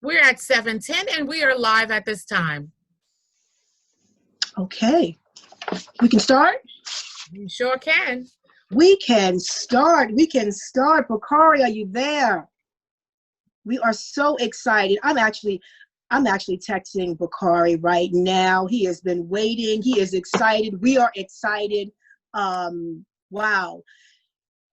We're at 7:10 and we are live at this time. Okay, we can start? You sure can. We can start. Bakari, are you there? We are so excited. I'm actually texting Bakari right now. He has been waiting. He is excited. We are excited. Wow.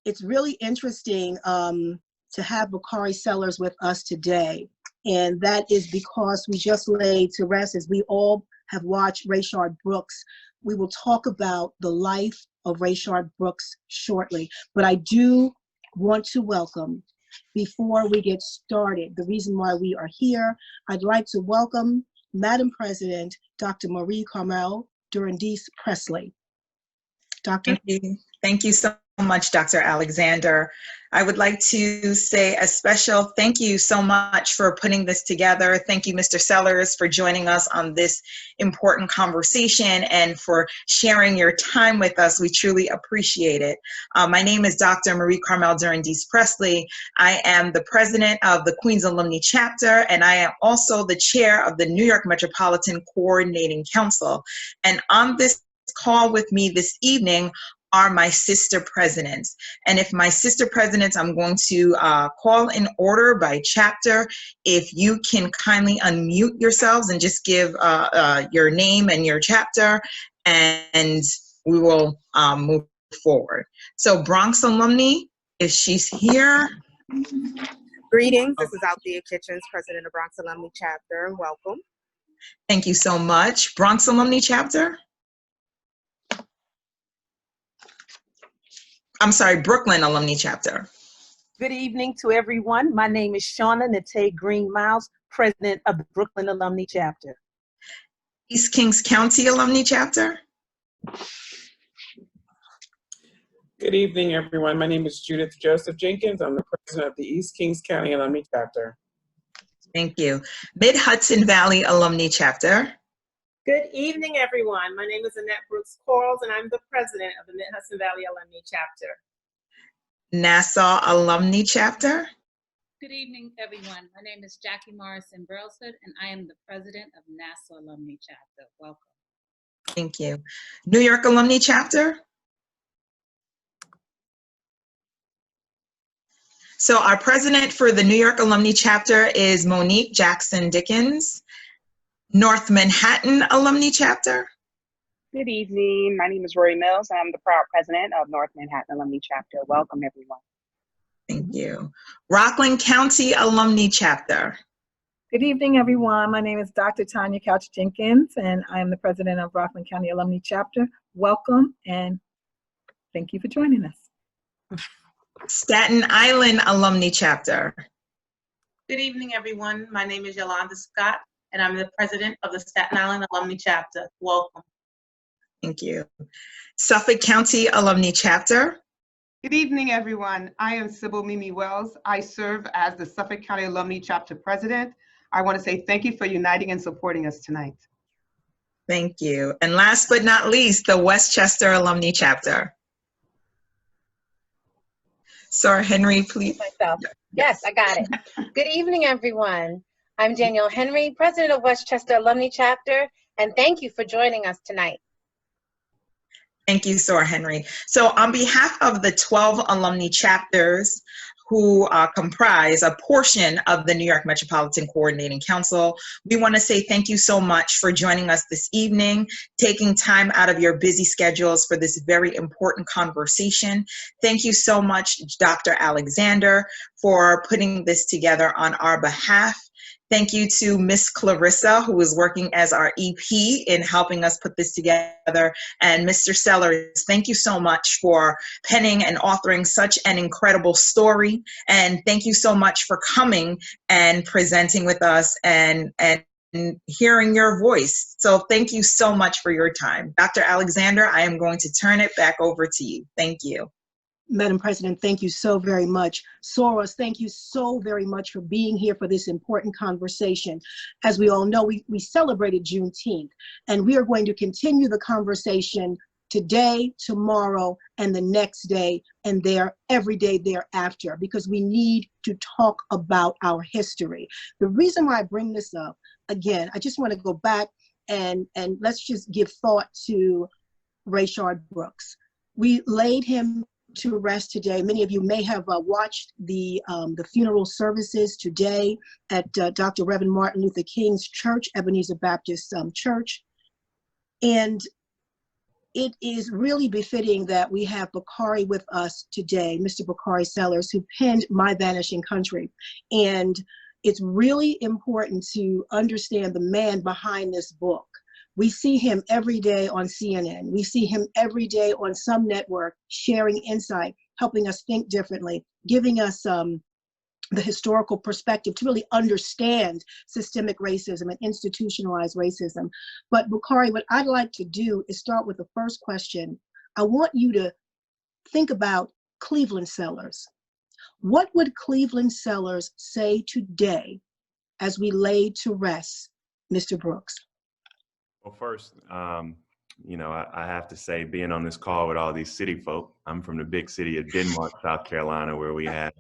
It's really interesting to have Bakari Sellers with us today. And that is because we just laid to rest, as we all have watched Rayshard Brooks. We will talk about the life of Rayshard Brooks shortly. But I do want to welcome, before we get started, the reason why we are here, I'd like to welcome Madam President, Dr. Marie Carmel Durandis Presley. Doctor. Thank you so much, Dr. Alexander. I would like to say a special thank you so much for putting this together. Thank you, Mr. Sellers, for joining us on this important conversation and for sharing your time with us. We truly appreciate it. My name is Dr. Marie Carmel Durandis Presley. I am the president of the Queens Alumni Chapter, and I am also the chair of the New York Metropolitan Coordinating Council. And on this call with me this evening are my sister presidents. And if my sister presidents, I'm going to call in order by chapter. If you can kindly unmute yourselves and just give your name and your chapter, and we will move forward. So Bronx Alumni, if she's here. Greetings, this is Althea Kitchens, president of Bronx Alumni Chapter. Welcome. Thank you so much. Bronx Alumni Chapter? I'm sorry, Brooklyn Alumni Chapter. Good evening to everyone. My name is Shauna Nate Green Miles, president of the Brooklyn Alumni Chapter. East Kings County Alumni Chapter. Good evening, everyone. My name is Judith Joseph Jenkins. I'm the president of the East Kings County Alumni Chapter. Thank you. Mid-Hudson Valley Alumni Chapter. Good evening, everyone. My name is Annette Brooks Quarles, and I'm the president of the Mid-Hudson Valley Alumni Chapter. Nassau Alumni Chapter. Good evening, everyone. My name is Jackie Morrison Brailsford, and I am the president of Nassau Alumni Chapter. Welcome. Thank you. New York Alumni Chapter. So our president for the New York Alumni Chapter is Monique Jackson Dickens. North Manhattan Alumni Chapter. Good evening. My name is Rory Mills. I'm the proud president of North Manhattan Alumni Chapter. Welcome, everyone. Thank you. Rockland County Alumni Chapter. Good evening, everyone. My name is Dr. Tanya Couch Jenkins, and I am the president of Rockland County Alumni Chapter. Welcome, and thank you for joining us. Staten Island Alumni Chapter. Good evening, everyone. My name is Yolanda Scott, and I'm the president of the Staten Island Alumni Chapter. Welcome. Thank you. Suffolk County Alumni Chapter. Good evening, everyone. I am Sybil Mimi Wells. I serve as the Suffolk County Alumni Chapter president. I want to say thank you for uniting and supporting us tonight. Thank you. And last but not least, the Westchester Alumni Chapter. Sarah Henry, please. Myself. Yes, I got it. Good evening, everyone. I'm Danielle Henry, president of Westchester Alumni Chapter, and thank you for joining us tonight. Thank you, Sarah Henry. So on behalf of the 12 alumni chapters who comprise a portion of the New York Metropolitan Coordinating Council, we want to say thank you so much for joining us this evening, taking time out of your busy schedules for this very important conversation. Thank you so much, Dr. Alexander, for putting this together on our behalf. Thank you to Miss Clarissa, who is working as our EP in helping us put this together. And Mr. Sellers, thank you so much for penning and authoring such an incredible story. And thank you so much for coming and presenting with us and hearing your voice. So thank you so much for your time. Dr. Alexander, I am going to turn it back over to you. Thank you. Madam President, thank you so very much. Soros, thank you so very much for being here for this important conversation. As we all know, we celebrated Juneteenth, and we are going to continue the conversation today, tomorrow, and the next day, and every day thereafter, because we need to talk about our history. The reason why I bring this up, again, I just want to go back and let's just give thought to Rayshard Brooks. We laid him to rest today. Many of you may have watched the funeral services today at Dr. Reverend Martin Luther King's church, Ebenezer Baptist Church. And it is really befitting that we have Bakari with us today, Mr. Bakari Sellers, who penned My Vanishing Country. And it's really important to understand the man behind this book. We see him every day on CNN. We see him every day on some network sharing insight, helping us think differently, giving us the historical perspective to really understand systemic racism and institutionalized racism. But Bakari, what I'd like to do is start with the first question. I want you to think about Cleveland Sellers. What would Cleveland Sellers say today as we lay to rest Mr. Brooks? Well, first, you know, I have to say, being on this call with all these city folk, I'm from the big city of Denmark, South Carolina, where we have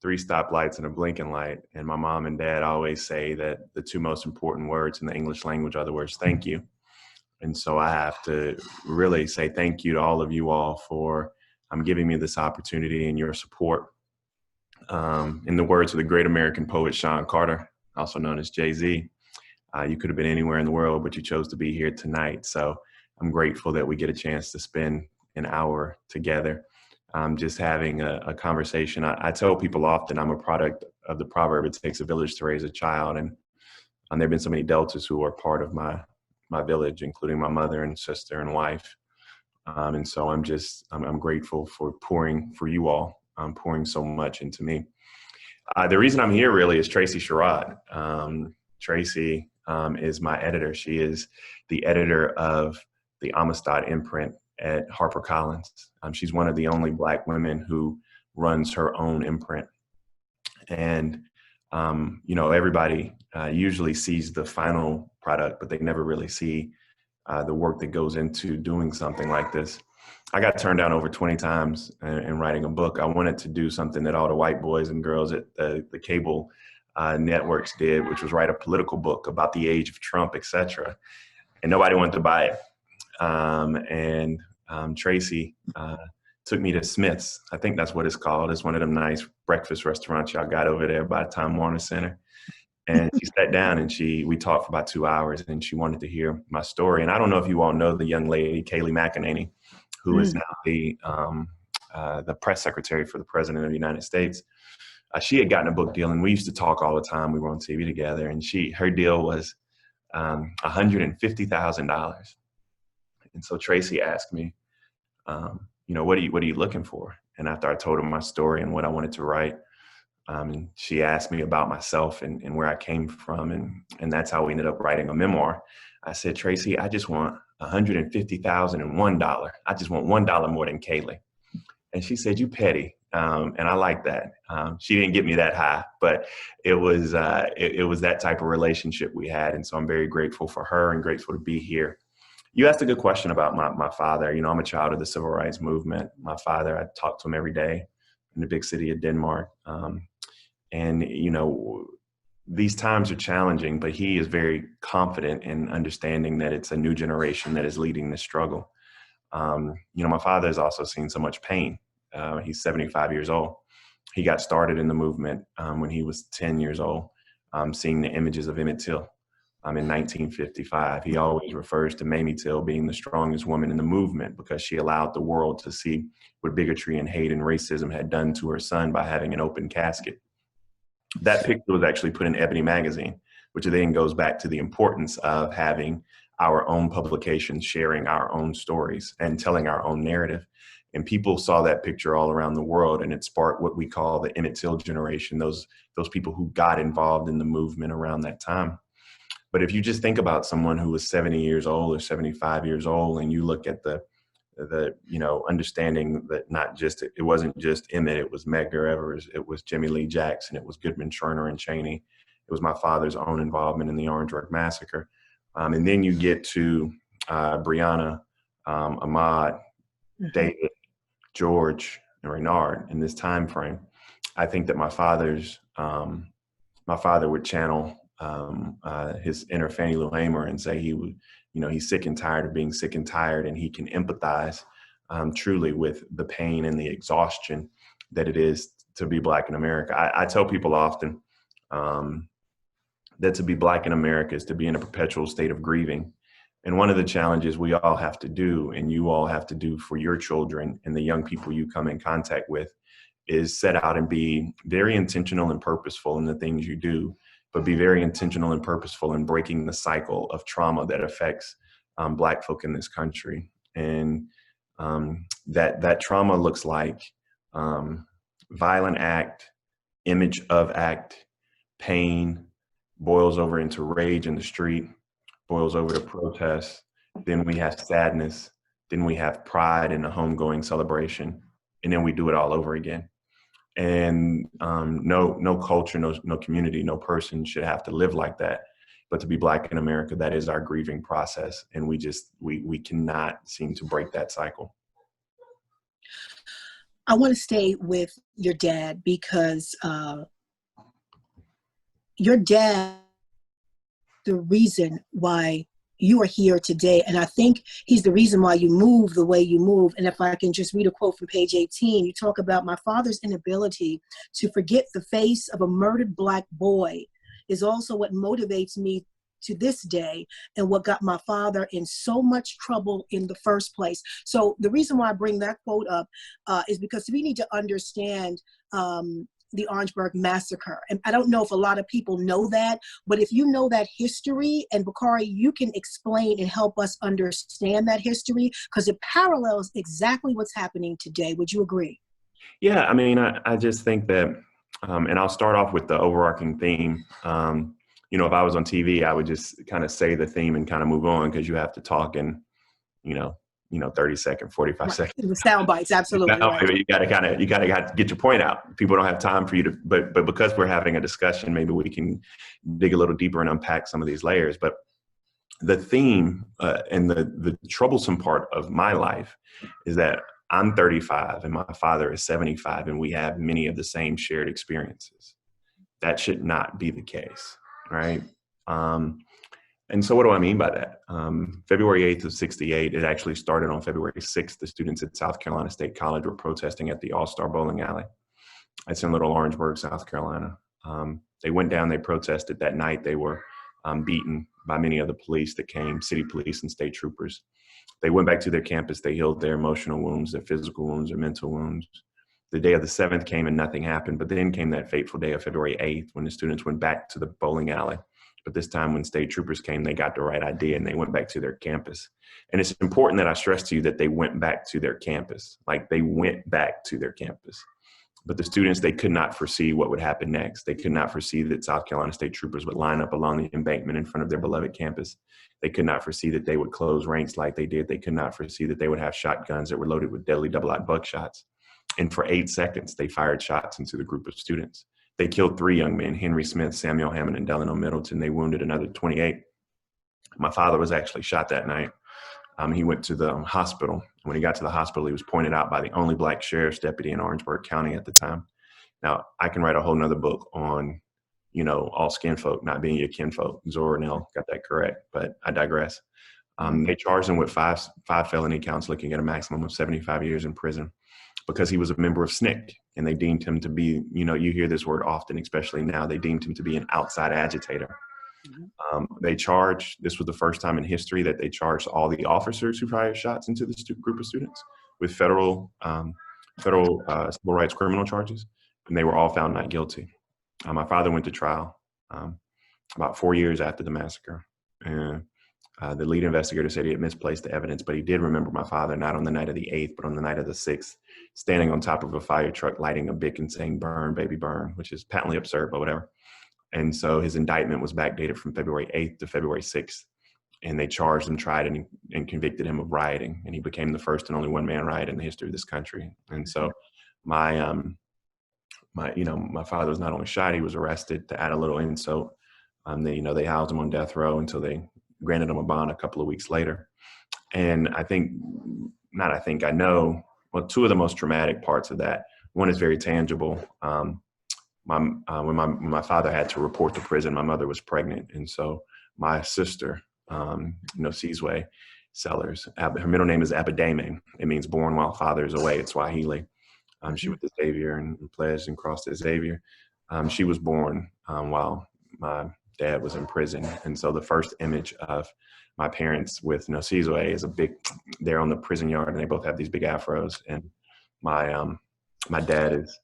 3 stoplights and a blinking light. And my mom and dad always say that the 2 most important words in the English language are the words "thank you." And so I have to really say thank you to all of you all for giving me this opportunity and your support. In the words of the great American poet Sean Carter, also known as Jay-Z, you could have been anywhere in the world, but you chose to be here tonight. So I'm grateful that we get a chance to spend an hour together, just having a conversation. I tell people often I'm a product of the proverb, it takes a village to raise a child. And there have been so many Deltas who are part of my village, including my mother and sister and wife. And so I'm grateful for pouring for you all, pouring so much into me. The reason I'm here really is Tracy Sherrod. Tracy is my editor. She is the editor of the Amistad imprint at HarperCollins. She's one of the only Black women who runs her own imprint. And, you know, everybody usually sees the final product, but they never really see the work that goes into doing something like this. I got turned down over 20 times in writing a book. I wanted to do something that all the white boys and girls at the cable networks did, which was write a political book about the age of Trump, etc. And nobody wanted to buy it. Tracy took me to Smith's. I think that's what it's called. It's one of them nice breakfast restaurants y'all got over there by Time Warner Center. And she sat down and we talked for about 2 hours, and she wanted to hear my story. And I don't know if you all know the young lady, Kayleigh McEnany, who is now the press secretary for the President of the United States. She had gotten a book deal, and we used to talk all the time. We were on TV together, and her deal was $150,000. And so Tracy asked me, you know, what are you looking for? And after I told her my story and what I wanted to write, and she asked me about myself and where I came from, and that's how we ended up writing a memoir. I said, Tracy, I just want $150,001. I just want $1 more than Kayleigh. And she said, you petty. And I like that. She didn't get me that high, but it was that type of relationship we had. And so I'm very grateful for her and grateful to be here. You asked a good question about my father. You know, I'm a child of the civil rights movement. My father, I talk to him every day in the big city of Denmark. And, you know, these times are challenging, but he is very confident in understanding that it's a new generation that is leading this struggle. You know, my father has also seen so much pain. He's 75 years old. He got started in the movement when he was 10 years old, seeing the images of Emmett Till in 1955. He always refers to Mamie Till being the strongest woman in the movement because she allowed the world to see what bigotry and hate and racism had done to her son by having an open casket. That picture was actually put in Ebony magazine, which then goes back to the importance of having our own publications, sharing our own stories and telling our own narrative. And people saw that picture all around the world, and it sparked what we call the Emmett Till generation, those people who got involved in the movement around that time. But if you just think about someone who was 70 years old or 75 years old, and you look at the you know, understanding that it wasn't just Emmett, it was Medgar Evers, it was Jimmy Lee Jackson, it was Goodman, Schwerner, and Cheney. It was my father's own involvement in the Orangeburg Massacre. And then you get to Breonna Ahmaud, David, George, and Renard in this time frame, I think that my father would channel his inner Fannie Lou Hamer and say he would, he's sick and tired of being sick and tired, and he can empathize truly with the pain and the exhaustion that it is to be Black in America. I tell people often that to be Black in America is to be in a perpetual state of grieving. And one of the challenges we all have to do, and you all have to do for your children and the young people you come in contact with, is set out and be very intentional and purposeful in the things you do, but be very intentional and purposeful in breaking the cycle of trauma that affects Black folk in this country. And that trauma looks like violent act, image of act, pain, boils over into rage in the street, boils over to protest. Then we have sadness. Then we have pride in a homegoing celebration. And then we do it all over again. And no culture, no community, no person should have to live like that. But to be Black in America, that is our grieving process. And we cannot seem to break that cycle. I want to stay with your dad because your dad, the reason why you are here today, and I think he's the reason why you move the way you move. And if I can just read a quote from page 18, you talk about my father's inability to forget the face of a murdered Black boy is also what motivates me to this day and what got my father in so much trouble in the first place. So the reason why I bring that quote up is because we need to understand the Orangeburg Massacre. And I don't know if a lot of people know that, but if you know that history, and BAKARI, you can explain and help us understand that history because it parallels exactly what's happening today. Would you agree? Yeah, I mean, I just think that, and I'll start off with the overarching theme. If I was on TV, I would just kind of say the theme and kind of move on because you have to talk in, 30 seconds, 45 seconds. The sound bites, absolutely. Right. You gotta get your point out. People don't have time for you to, but because we're having a discussion, maybe we can dig a little deeper and unpack some of these layers. But the theme and the troublesome part of my life is that I'm 35 and my father is 75, and we have many of the same shared experiences. That should not be the case, right? And so what do I mean by that? February 8th of 68, it actually started on February 6th. The students at South Carolina State College were protesting at the All-Star Bowling Alley. It's in Little Orangeburg, South Carolina. They went down, they protested that night. They were beaten by many of the police that came, city police and state troopers. They went back to their campus. They healed their emotional wounds, their physical wounds, their mental wounds. The day of the 7th came and nothing happened. But then came that fateful day of February 8th when the students went back to the bowling alley. But this time when state troopers came, they got the right idea and they went back to their campus. And it's important that I stress to you that they went back to their campus. Like they went back to their campus. But the students, they could not foresee what would happen next. They could not foresee that South Carolina State troopers would line up along the embankment in front of their beloved campus. They could not foresee that they would close ranks like they did. They could not foresee that they would have shotguns that were loaded with deadly double-aught buckshots. And for 8 seconds, they fired shots into the group of students. They killed 3 young men, Henry Smith, Samuel Hammond, and Delano Middleton. They wounded another 28. My father was actually shot that night. He went to the hospital. When he got to the hospital, he was pointed out by the only Black sheriff's deputy in Orangeburg County at the time. Now, I can write a whole nother book on, all skin folk not being your kinfolk. Zora Neale got that correct, but I digress. They charged him with five felony counts, looking at a maximum of 75 years in prison because he was a member of SNCC, and they deemed him to be, you hear this word often, especially now, they deemed him to be an outside agitator. They charged, this was the first time in history that they charged all the officers who fired shots into the group of students with federal civil rights criminal charges, and they were all found not guilty. My father went to trial about 4 years after the massacre. And the lead investigator said he had misplaced the evidence, but he did remember my father, not on the night of the 8th, but on the night of the 6th, standing on top of a fire truck, lighting a bic and saying, "Burn, baby, burn," which is patently absurd, but whatever. And so his indictment was backdated from February 8th to February 6th. And they charged and tried and convicted him of rioting. And he became the first and only one-man riot in the history of this country. And so my father was not only shot, he was arrested. To add a little insult, they housed him on death row until they granted him a bond a couple of weeks later. And I know, well, two of the most traumatic parts of that. One is very tangible. When my father had to report to prison, my mother was pregnant. And so my sister, Sizwe Sellers, her middle name is Abadame. It means born while father is away. It's Swahili. She went to Xavier and pledged and crossed at Xavier. She was born while my dad was in prison. And so the first image of my parents with Sizwe is they're on the prison yard, and they both have these big afros. And my dad is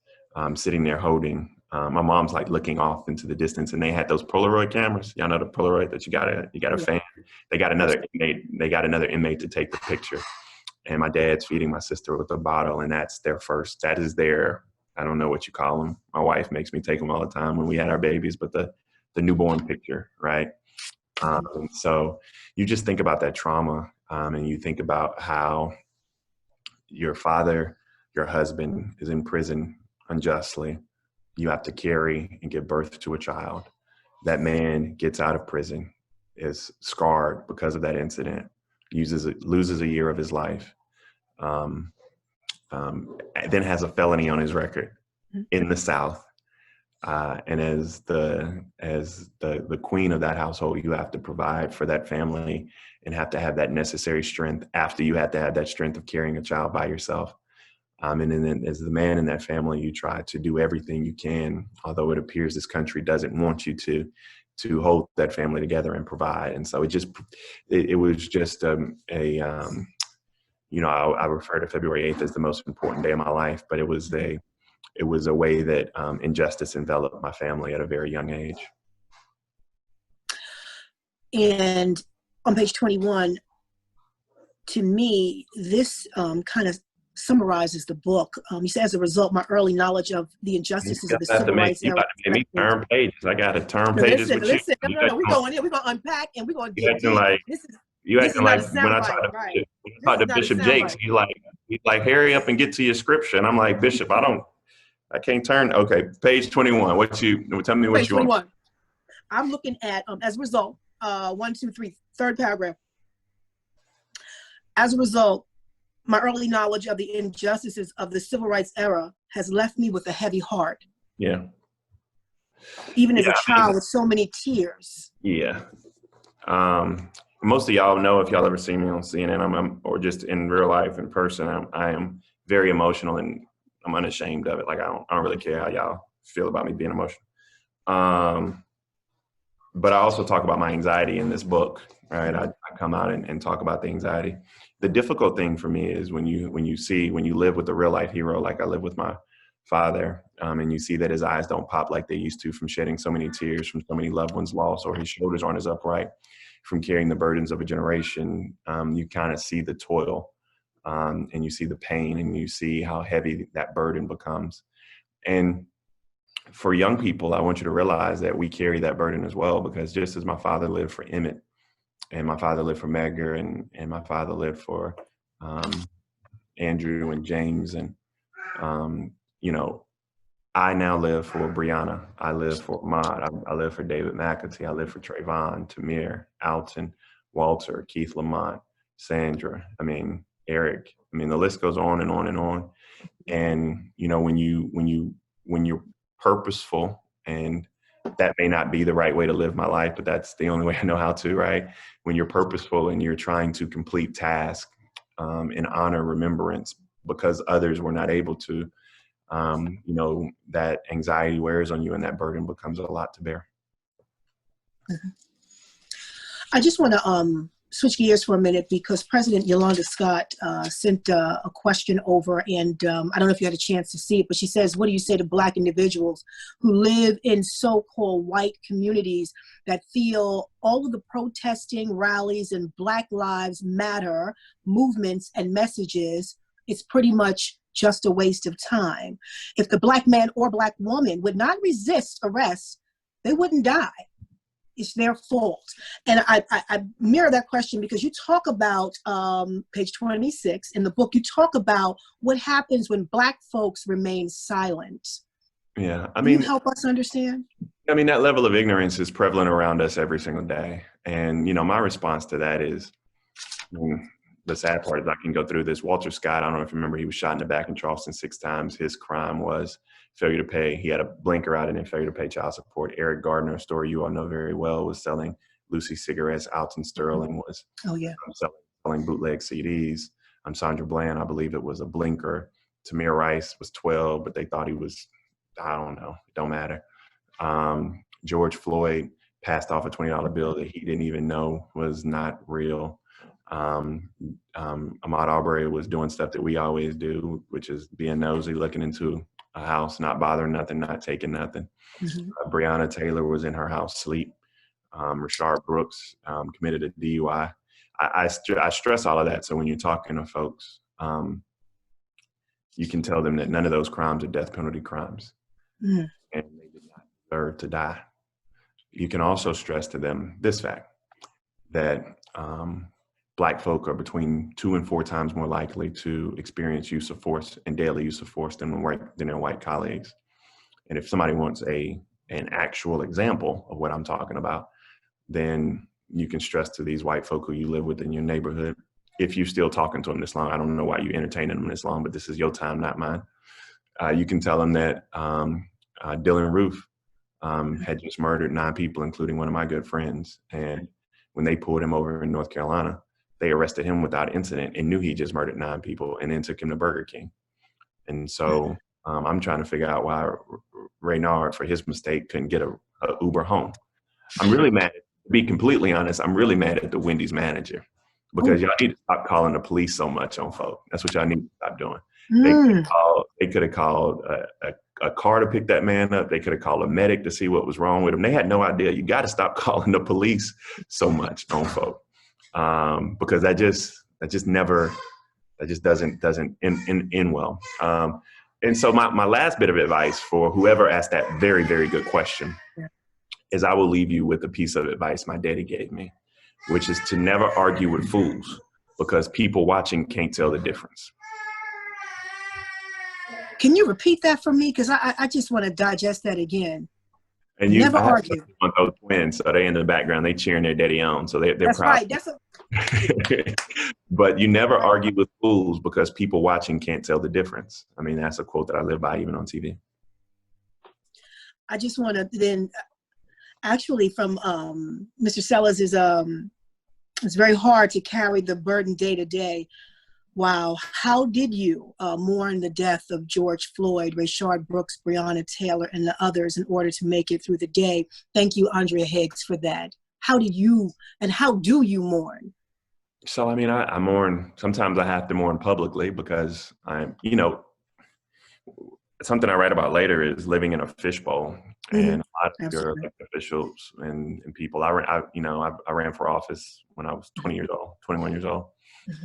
sitting there holding, my mom's like looking off into the distance, and they had those Polaroid cameras. Y'all know the Polaroid that you got a fan. They got another inmate to take the picture. And my dad's feeding my sister with a bottle, and that is their, I don't know what you call them. My wife makes me take them all the time when we had our babies, but the newborn picture, right? So you just think about that trauma, and you think about how your father, your husband is in prison unjustly. You have to carry and give birth to a child. That man gets out of prison, is scarred because of that incident, loses a year of his life, then has a felony on his record in the South. And as the queen of that household, you have to provide for that family and have to have that necessary strength after you had to have that strength of carrying a child by yourself. And then as the man in that family, you try to do everything you can, although it appears this country doesn't want you to hold that family together and provide. And so it was just I refer to February 8th as the most important day of my life, but it was a way that injustice enveloped my family at a very young age. And on page 21, to me, this kind of summarizes the book. You say, as a result, my early knowledge of the injustices of the civil rights era. You got to make me turn pages. I got to turn pages with you. Listen, no, we're going in. We're going to unpack, and we're going to dig deep. When I talk to Bishop Jakes, he's like, hurry up and get to your scripture. And I'm like, Bishop, I can't turn. Okay, page 21. Tell me what page you 21. Want. I'm looking at, as a result, 1, 2, 3, third paragraph. As a result, my early knowledge of the injustices of the civil rights era has left me with a heavy heart. Yeah. Even as a child with so many tears. Yeah. Most of y'all know, if y'all ever seen me on CNN, or just in real life in person, I am very emotional, and I'm unashamed of it. Like, I don't really care how y'all feel about me being emotional. But I also talk about my anxiety in this book, right? I come out and talk about the anxiety. The difficult thing for me is when you live with a real life hero, like I live with my father, and you see that his eyes don't pop like they used to from shedding so many tears from so many loved ones lost, or his shoulders aren't as upright from carrying the burdens of a generation. You kind of see the toil, and you see the pain, and you see how heavy that burden becomes. And for young people, I want you to realize that we carry that burden as well, because just as my father lived for Emmett, and my father lived for Medgar, and my father lived for Andrew and James, and I now live for Brianna. I live for Ahmad. I live for David McAtee. I live for Trayvon, Tamir, Alton, Walter, Keith Lamont, Sandra. Eric. The list goes on and on and on. And when you're purposeful, and that may not be the right way to live my life, but that's the only way I know how to, right? When you're purposeful and you're trying to complete tasks and honor remembrance because others were not able to, that anxiety wears on you, and that burden becomes a lot to bear. Mm-hmm. I just want to switch gears for a minute, because President Yolanda Scott sent a question over, and I don't know if you had a chance to see it, but she says, what do you say to Black individuals who live in so-called white communities that feel all of the protesting, rallies, and Black Lives Matter movements and messages, it's pretty much just a waste of time? If the Black man or Black woman would not resist arrest, they wouldn't die. It's their fault. And I mirror that question, because you talk about, page 26 in the book, you talk about what happens when Black folks remain silent. Yeah, Can you help us understand? That level of ignorance is prevalent around us every single day. And, my response to that is, the sad part is I can go through this. Walter Scott, I don't know if you remember, he was shot in the back in Charleston 6 times. His crime was failure to pay. He had a blinker out and then failure to pay child support. Eric Gardner, a story you all know very well, was selling Lucy cigarettes. Alton Sterling was selling bootleg CDs. Sandra Bland, I believe it was a blinker. Tamir Rice was 12, but they thought he was, I don't know, it don't matter. George Floyd passed off a $20 bill that he didn't even know was not real. Ahmaud Arbery was doing stuff that we always do, which is being nosy, looking into a house, not bothering nothing, not taking nothing. Breonna Taylor was in her house asleep. Rashard Brooks committed a DUI. I stress all of that, so when you're talking to folks, you can tell them that none of those crimes are death penalty crimes, and they did not deserve to die. You can also stress to them this fact, that Black folk are between 2 and 4 times more likely to experience use of force and daily use of force than their white colleagues. And if somebody wants an actual example of what I'm talking about, then you can stress to these white folk who you live with in your neighborhood. If you're still talking to them this long, I don't know why you're entertaining them this long, but this is your time, not mine. You can tell them that Dylan Roof had just murdered 9 people, including one of my good friends. And when they pulled him over in North Carolina, they arrested him without incident and knew he just murdered 9 people and then took him to Burger King. And so I'm trying to figure out why Raynard, for his mistake, couldn't get a Uber home. I'm really mad, to be completely honest, I'm really mad at the Wendy's manager, because y'all need to stop calling the police so much on folk. That's what y'all need to stop doing. They could have called a car to pick that man up. They could have called a medic to see what was wrong with him. They had no idea. You got to stop calling the police so much on folk, because that just doesn't end well. And so my last bit of advice for whoever asked that very, very good question is I will leave you with a piece of advice my daddy gave me, which is to never argue with fools, because people watching can't tell the difference. Can you repeat that for me? Because I just want to digest that again. And never argue. Those twins, so they in the background, they cheering their daddy on, so they're That's proud. Right. But you never argue with fools, because people watching can't tell the difference. I mean, that's a quote that I live by even on TV. I just want to then, actually, from Mr. Sellers, it's very hard to carry the burden day to day. Wow. How did you mourn the death of George Floyd, Rayshard Brooks, Breonna Taylor, and the others in order to make it through the day? Thank you, Andrea Higgs, for that. How do you mourn? So, I mean, I mourn. Sometimes I have to mourn publicly, because something I write about later is living in a fishbowl. And a lot of your elected officials and people. I ran for office when I was 21 years old,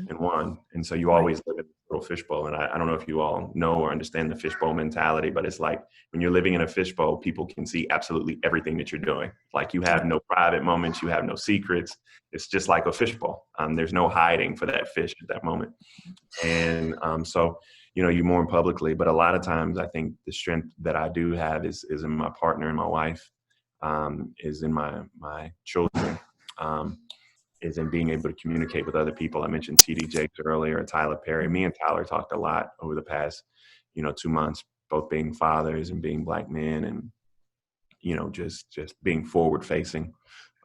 and won. And so you always live in a little fishbowl. And I don't know if you all know or understand the fishbowl mentality, but it's like when you're living in a fishbowl, people can see absolutely everything that you're doing. Like, you have no private moments, you have no secrets. It's just like a fishbowl. There's no hiding for that fish at that moment. And so you mourn publicly, but a lot of times I think the strength that I do have is in my partner and my wife, is in my children, is in being able to communicate with other people. I mentioned T.D. Jakes earlier, Tyler Perry. Me and Tyler talked a lot over the past, 2 months, both being fathers and being Black men, and, just being forward facing,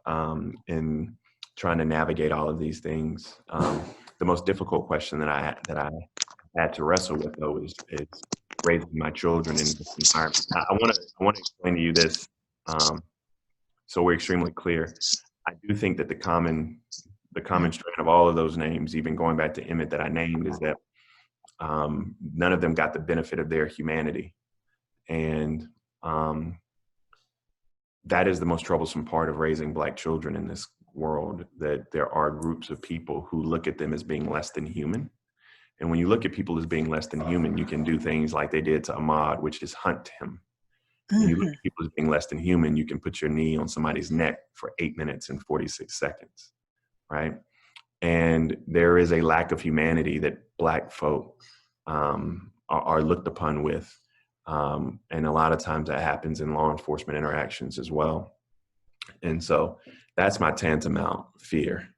and trying to navigate all of these things. The most difficult question that I had to wrestle with, though, is raising my children in this environment. I want to explain to you this, so we're extremely clear. I do think that the common strain of all of those names, even going back to Emmett that I named, is that none of them got the benefit of their humanity, and that is the most troublesome part of raising Black children in this world. That there are groups of people who look at them as being less than human. And when you look at people as being less than human, you can do things like they did to Ahmaud, which is hunt him. When you look at people as being less than human, you can put your knee on somebody's neck for 8 minutes and 46 seconds, right? And there is a lack of humanity that Black folk are looked upon with. And a lot of times that happens in law enforcement interactions as well. And so that's my tantamount fear.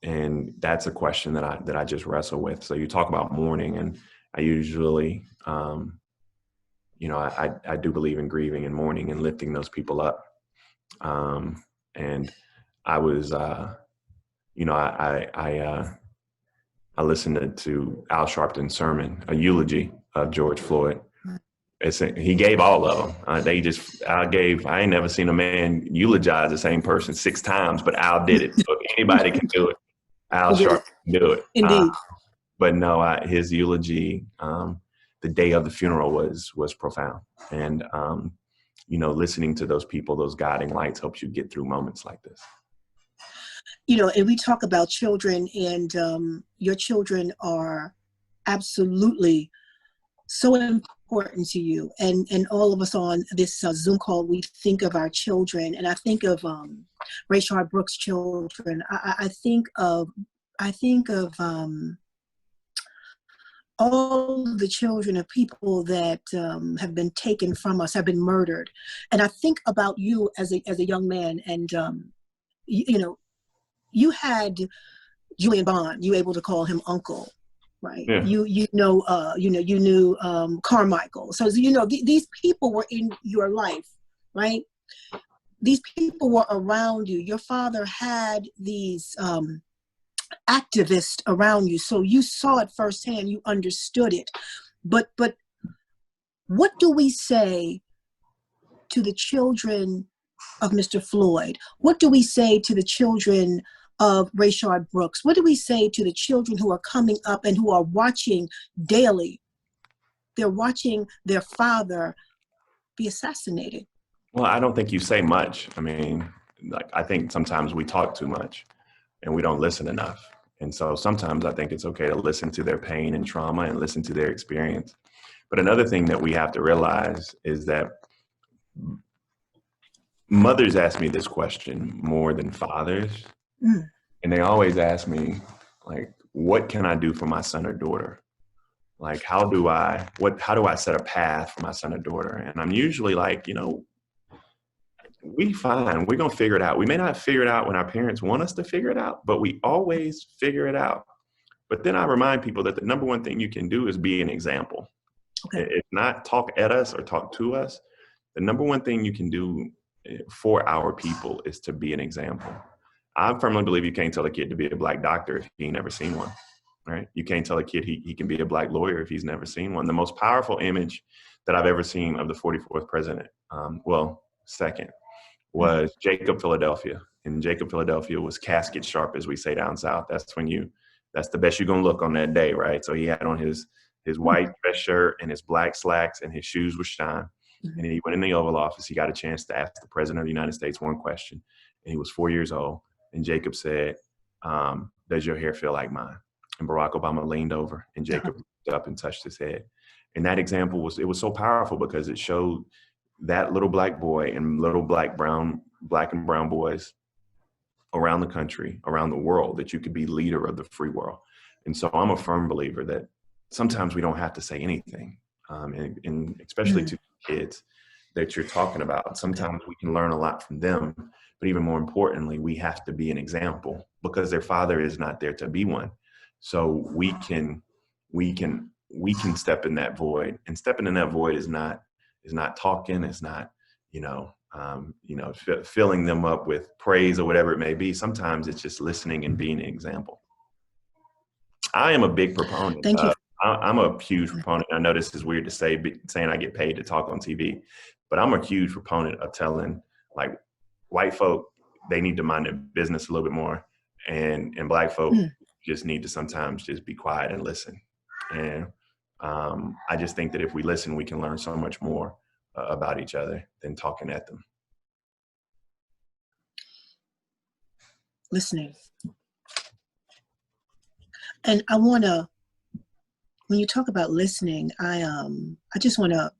And that's a question that I just wrestle with. So you talk about mourning, and I usually, I do believe in grieving and mourning and lifting those people up. And I was, I listened to Al Sharpton's sermon, a eulogy of George Floyd. He gave all of them. I ain't never seen a man eulogize the same person 6 times, but Al did it. So if anybody can do it, Al Sharpton can do it. Indeed. But no, his eulogy, the day of the funeral was profound. And, listening to those people, those guiding lights, helps you get through moments like this. And we talk about children, and your children are absolutely so important to you. And all of us on this Zoom call, we think of our children, and I think of Rayshard Brooks' children. I think of all the children of people that have been taken from us, have been murdered. And I think about you as a young man, and you had Julian Bond. You were able to call him uncle, right? Yeah. You knew Carmichael. So these people were in your life, right? These people were around you. Your father had these activists around you, so you saw it firsthand. You understood it. But what do we say to the children of Mr. Floyd? What do we say to the children of Rayshard Brooks? What do we say to the children who are coming up and who are watching daily? They're watching their father be assassinated. Well, I don't think you say much. I mean, I think sometimes we talk too much and we don't listen enough. And so sometimes I think it's okay to listen to their pain and trauma and listen to their experience. But another thing that we have to realize is that mothers ask me this question more than fathers. And they always ask me, like, what can I do for my son or daughter? Like, how do I set a path for my son or daughter? And I'm usually like, we fine, we're going to figure it out. We may not figure it out when our parents want us to figure it out, but we always figure it out. But then I remind people that the number one thing you can do is be an example. Okay. It's not talk at us or talk to us. The number one thing you can do for our people is to be an example. I firmly believe you can't tell a kid to be a Black doctor if he ain't never seen one, right? You can't tell a kid he can be a Black lawyer if he's never seen one. The most powerful image that I've ever seen of the 44th president, second, was Jacob Philadelphia. And Jacob Philadelphia was casket sharp, as we say down south. That's the best you're gonna look on that day, right? So he had on his white dress shirt and his black slacks, and his shoes were shine. And he went in the Oval Office. He got a chance to ask the President of the United States one question. And he was 4 years old. And Jacob said, does your hair feel like mine? And Barack Obama leaned over, and Jacob looked up and touched his head. And that example was so powerful because it showed that little Black boy and little black and brown boys around the country, around the world, that you could be leader of the free world. And so I'm a firm believer that sometimes we don't have to say anything. And especially to kids that you're talking about, sometimes we can learn a lot from them, but even more importantly, we have to be an example because their father is not there to be one. So we can step in that void, and stepping in that void is not talking. It's not, filling them up with praise or whatever it may be. Sometimes it's just listening and being an example. I am a big proponent. Thank you. I'm a huge proponent. I know this is weird to say, saying I get paid to talk on TV, but I'm a huge proponent of telling, like, white folk, they need to mind their business a little bit more, and Black folk just need to sometimes just be quiet and listen. And I just think that if we listen, we can learn so much more about each other than talking at them. Listening. And I want to, when you talk about listening, I just want to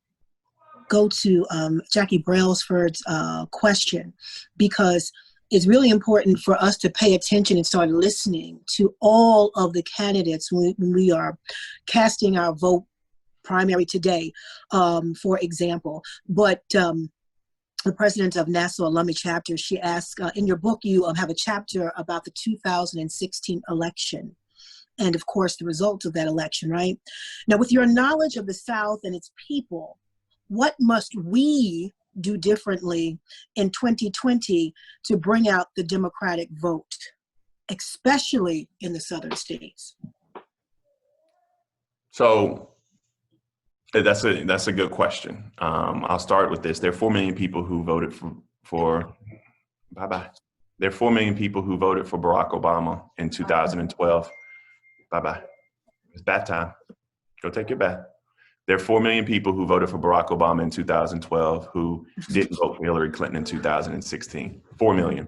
go to Jackie Brailsford's question, because it's really important for us to pay attention and start listening to all of the candidates when we are casting our vote primary today, for example. But the president of Nassau Alumni Chapter, she asked, in your book, you have a chapter about the 2016 election. And of course, the results of that election, right? Now, with your knowledge of the South and its people, what must we do differently in 2020 to bring out the Democratic vote, especially in the Southern states? So that's a good question. I'll start with this. There are 4 million people who voted for bye-bye. There are 4 million people who voted for Barack Obama in 2012. Bye-bye. It's bath time. Go take your bath. There are 4 million people who voted for Barack Obama in 2012 who didn't vote for Hillary Clinton in 2016. 4 million.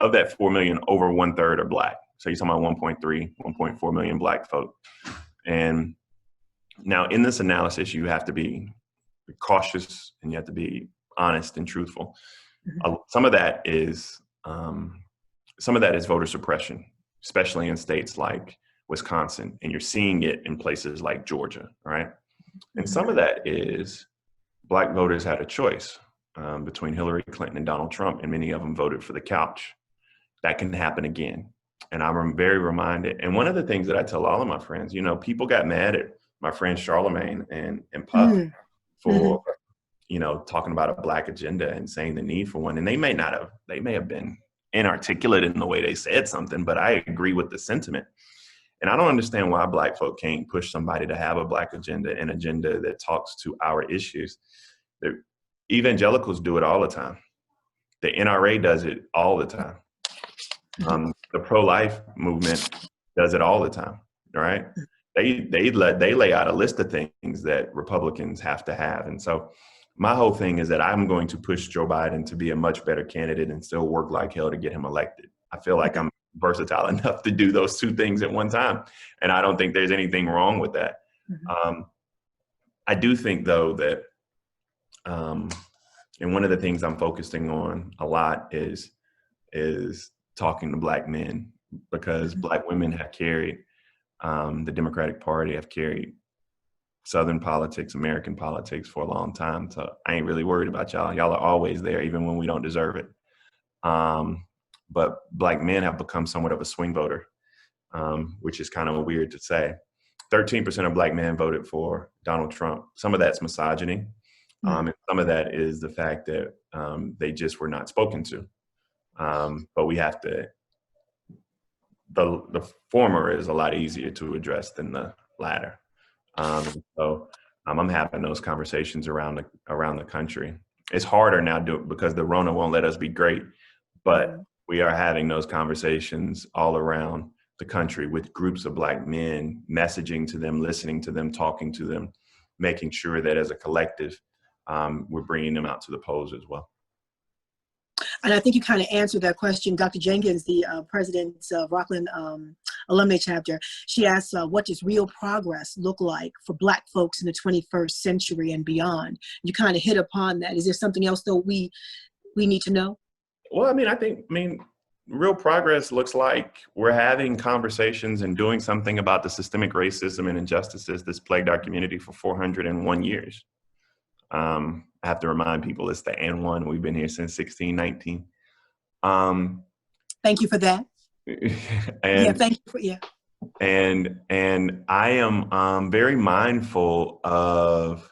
Of that 4 million, over 1/3 are Black. So you're talking about 1.3, 1.4 million Black folk. And now in this analysis, you have to be cautious and you have to be honest and truthful. Some of that is voter suppression, especially in states like Wisconsin, and you're seeing it in places like Georgia, right? And some of that is Black voters had a choice between Hillary Clinton and Donald Trump, and many of them voted for the couch. That can happen again. And I'm very reminded, and one of the things that I tell all of my friends, people got mad at my friend Charlemagne and Puff for, talking about a Black agenda and saying the need for one. And they may have been inarticulate in the way they said something, but I agree with the sentiment. And I don't understand why Black folk can't push somebody to have a Black agenda, an agenda that talks to our issues. The evangelicals do it all the time. The NRA does it all the time. The pro-life movement does it all the time, right? They lay out a list of things that Republicans have to have. And so my whole thing is that I'm going to push Joe Biden to be a much better candidate and still work like hell to get him elected. I feel like I'm versatile enough to do those two things at one time. And I don't think there's anything wrong with that. I do think, though, that, and one of the things I'm focusing on a lot is talking to Black men, because Black women have carried the Democratic Party, have carried Southern politics, American politics for a long time. So I ain't really worried about y'all. Y'all are always there, even when we don't deserve it. But Black men have become somewhat of a swing voter, which is kind of weird to say. 13% of Black men voted for Donald Trump. Some of that's misogyny. And some of that is the fact that they just were not spoken to. But we have to, the former is a lot easier to address than the latter. So I'm having those conversations around the country. It's harder now because the Rona won't let us be great, but we are having those conversations all around the country with groups of Black men, messaging to them, listening to them, talking to them, making sure that as a collective, we're bringing them out to the polls as well. And I think you kind of answered that question. Dr. Jenkins, the president of Rockland Alumni Chapter, she asked, what does real progress look like for Black folks in the 21st century and beyond? You kind of hit upon that. Is there something else, though, we need to know? Well, I think real progress looks like we're having conversations and doing something about the systemic racism and injustices that's plagued our community for 401 years. I have to remind people it's the N1. We've been here since 1619. Thank you for that. And, thank you. And I am very mindful of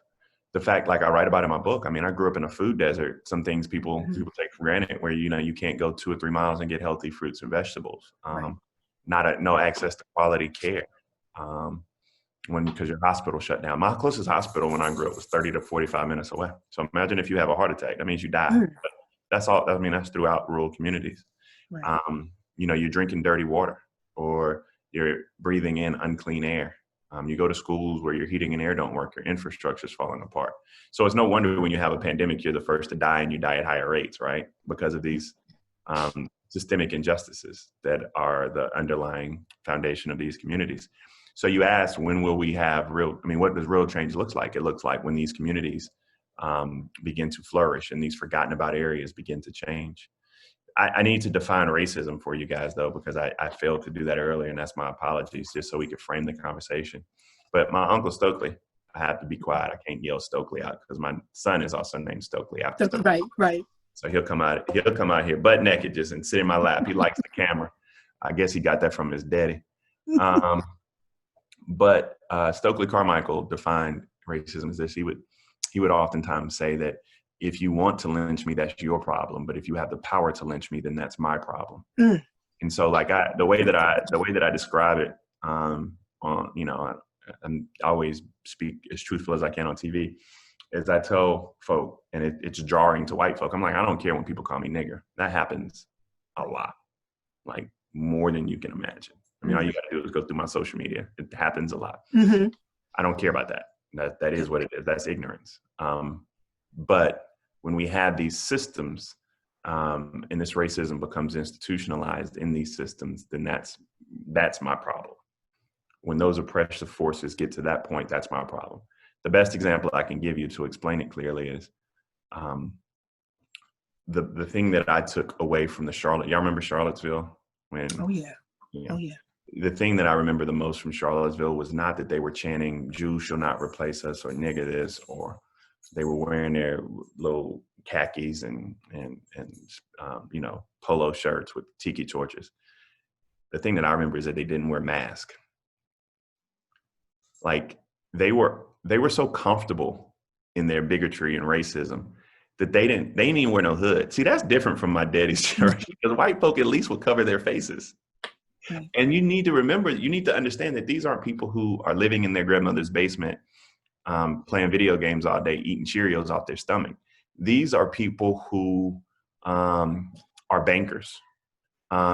the fact, like I write about in my book. I grew up in a food desert. Some things people take for granted, where you can't go 2 or 3 miles and get healthy fruits and vegetables. No access to quality care. Because your hospital shut down. My closest hospital when I grew up was 30 to 45 minutes away. So imagine if you have a heart attack, that means you die. But that's all. That's throughout rural communities. Right. You're drinking dirty water, or you're breathing in unclean air. You go to schools where your heating and air don't work, your infrastructure is falling apart. So it's no wonder when you have a pandemic, you're the first to die, and you die at higher rates, right? Because of these systemic injustices that are the underlying foundation of these communities. So you asked, when will we have what does real change look like? It looks like when these communities begin to flourish and these forgotten about areas begin to change. I need to define racism for you guys, though, because I failed to do that earlier, and that's my apologies, just so we could frame the conversation. But my Uncle Stokely, I have to be quiet. I can't yell Stokely out because my son is also named Stokely after Stokely. Right, right. So he'll come out here butt naked just and sit in my lap. He likes the camera. I guess he got that from his daddy. But Stokely Carmichael defined racism as this. He would oftentimes say that if you want to lynch me, that's your problem. But if you have the power to lynch me, then that's my problem. Mm. And so like the way that I describe it, I always speak as truthful as I can on TV, is I tell folk, and it's jarring to white folk. I'm like, I don't care when people call me nigger. That happens a lot, like more than you can imagine. I mean, all you got to do is go through my social media. It happens a lot. Mm-hmm. I don't care about that. That is what it is. That's ignorance. But when we have these systems, and this racism becomes institutionalized in these systems, then that's my problem. When those oppressive forces get to that point, that's my problem. The best example I can give you to explain it clearly is the thing that I took away from y'all remember Charlottesville? Oh yeah. Oh yeah. The thing that I remember the most from Charlottesville was not that they were chanting "Jews shall not replace us" or "nigger this," or they were wearing their little khakis and polo shirts with tiki torches. The thing that I remember is that they didn't wear masks. Like they were so comfortable in their bigotry and racism that they didn't even wear no hood. See, that's different from my daddy's church, because white folk at least would cover their faces. Right. And you need to understand that these aren't people who are living in their grandmother's basement, playing video games all day, eating Cheerios off their stomach. These are people who are bankers.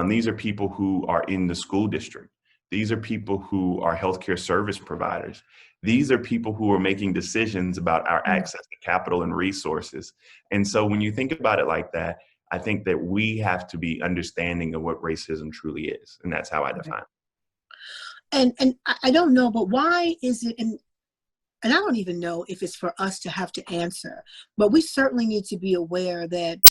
These are people who are in the school district. These are people who are healthcare service providers. These are people who are making decisions about our access to capital and resources. And so when you think about it like that, I think that we have to be understanding of what racism truly is. And that's how I define it. And I don't know, but why is it, and I don't even know if it's for us to have to answer, but we certainly need to be aware that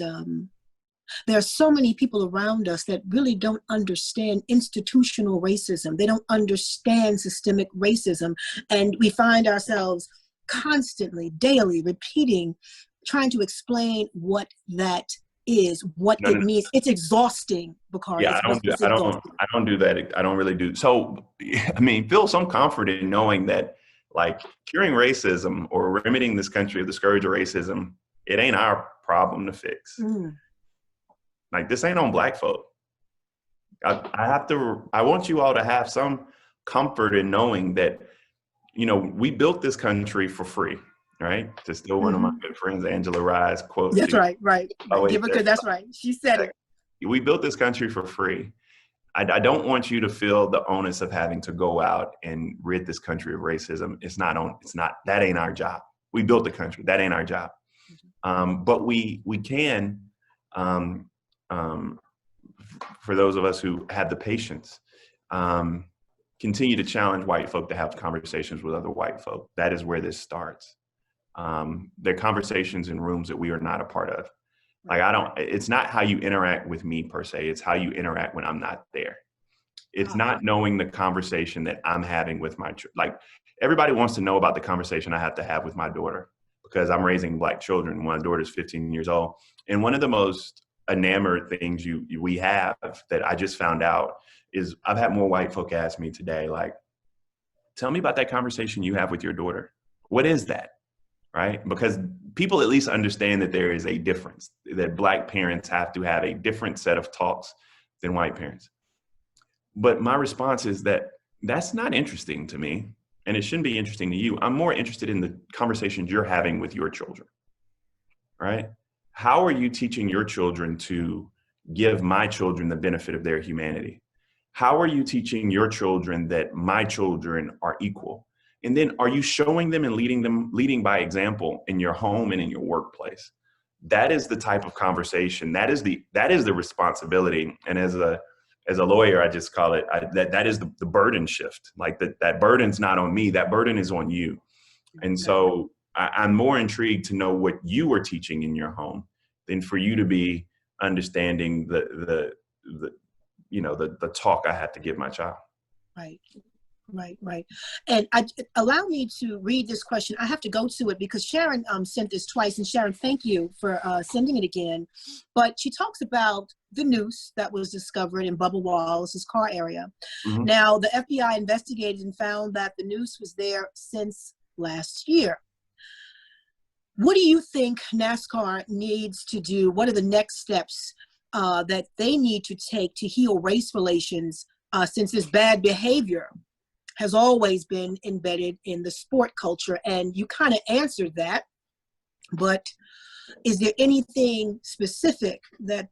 there are so many people around us that really don't understand institutional racism. They don't understand systemic racism. And we find ourselves constantly, daily, repeating, trying to explain what that is, what it means. It's exhausting, Bakari. Yeah, I don't do that. I don't really do. So, I mean, feel some comfort in knowing that, like, curing racism or remedying this country of the scourge of racism, it ain't our problem to fix. Like, this ain't on black folk. I want you all to have some comfort in knowing that, we built this country for free, right? To steal one of my good friends, Angela Rye's quote. That's right. Give her good. That's right. She said it. We built this country for free. I don't want you to feel the onus of having to go out and rid this country of racism. That ain't our job. We built the country. That ain't our job. But we can, for those of us who have the patience, continue to challenge white folk to have conversations with other white folk. That is where this starts. There are conversations in rooms that we are not a part of. Like, it's not how you interact with me per se, it's how you interact when I'm not there. It's not knowing the conversation that I'm having with like, everybody wants to know about the conversation I have to have with my daughter, because I'm raising Black children. My daughter's 15 years old. And one of the most enamored things we have that I just found out is I've had more white folk ask me today, like, tell me about that conversation you have with your daughter. What is that? Right? Because people at least understand that there is a difference, that Black parents have to have a different set of talks than white parents. But my response is that that's not interesting to me, and it shouldn't be interesting to you. I'm more interested in the conversations you're having with your children, right? How are you teaching your children to give my children the benefit of their humanity? How are you teaching your children that my children are equal? And then are you showing them and leading by example in your home and in your workplace? That is the type of conversation. That is the responsibility. And as a lawyer, I just call it, that is the burden shift. Like that burden's not on me, that burden is on you. And so I'm more intrigued to know what you are teaching in your home than for you to be understanding the talk I have to give my child. Right. Right, right. And allow me to read this question. I have to go to it because Sharon sent this twice. And Sharon, thank you for sending it again. But she talks about the noose that was discovered in Bubba Wallace's car area. Mhm. Now, the FBI investigated and found that the noose was there since last year. What do you think NASCAR needs to do? What are the next steps that they need to take to heal race relations since this bad behavior has always been embedded in the sport culture? And you kind of answered that, but is there anything specific that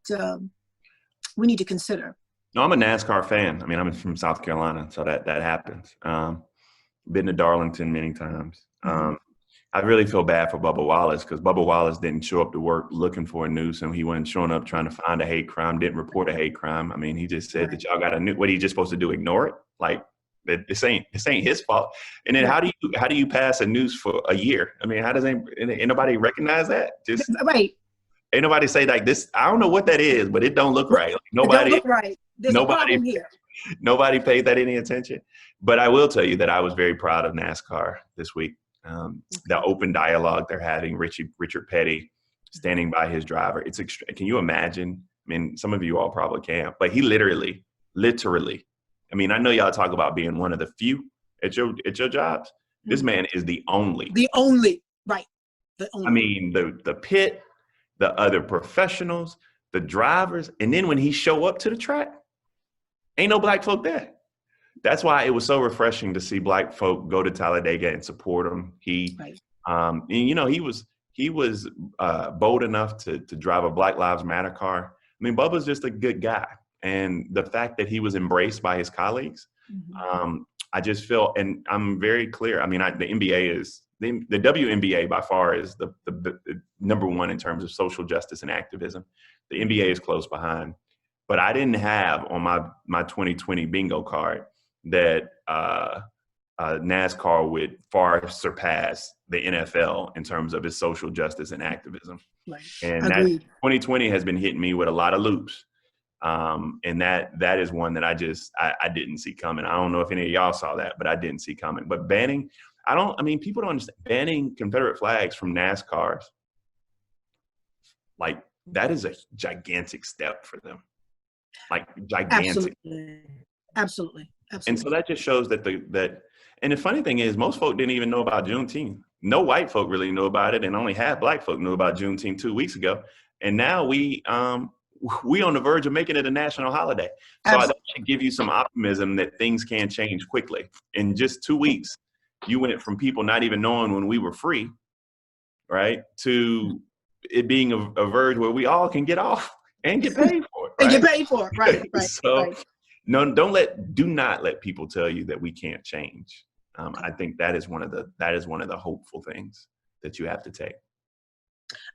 we need to consider? No, I'm a NASCAR fan. I mean, I'm from South Carolina, so that happens. Been to Darlington many times. I really feel bad for Bubba Wallace because Bubba Wallace didn't show up to work looking for a noose, and he wasn't showing up trying to find a hate crime, didn't report a hate crime. I mean, he just said that y'all got a noose. What are you just supposed to do? Ignore it? Like, this ain't his fault. And then how do you pass a noose for a year? I mean, how does ain't nobody recognize that? Just right. Ain't nobody say like this. I don't know what that is, but it don't look right. Like, nobody. It don't look right. There's a problem here. Nobody paid that any attention. But I will tell you that I was very proud of NASCAR this week. The open dialogue they're having, Richard Petty standing by his driver. It's can you imagine? I mean, some of you all probably can't, but he literally, I mean, I know y'all talk about being one of the few at your jobs. This man is the only. Right. The only. I mean, the pit, the other professionals, the drivers, and then when he show up to the track, ain't no black folk there. That's why it was so refreshing to see black folk go to Talladega and support him. And you know, he was bold enough to drive a Black Lives Matter car. I mean, Bubba's just a good guy. And the fact that he was embraced by his colleagues, I just feel, and I'm very clear. I mean, the NBA is, the WNBA by far is the number one in terms of social justice and activism. The NBA is close behind. But I didn't have on my 2020 bingo card that NASCAR would far surpass the NFL in terms of its social justice and activism. Right. And that 2020 has been hitting me with a lot of loops. And that is one that I didn't see coming. I don't know if any of y'all saw that, but I didn't see coming. But banning, people don't understand, banning Confederate flags from NASCARs, like, that is a gigantic step for them. Like, gigantic. Absolutely. And so that just shows that and the funny thing is, most folk didn't even know about Juneteenth. No white folk really knew about it, and only half black folk knew about Juneteenth 2 weeks ago. And now we on the verge of making it a national holiday. So that should give you some optimism that things can change quickly. In just 2 weeks, you went from people not even knowing when we were free, right, to it being a verge where we all can get off and get paid for it. Right? And get paid for it, right? So no, do not let people tell you that we can't change. I think that is one of the hopeful things that you have to take.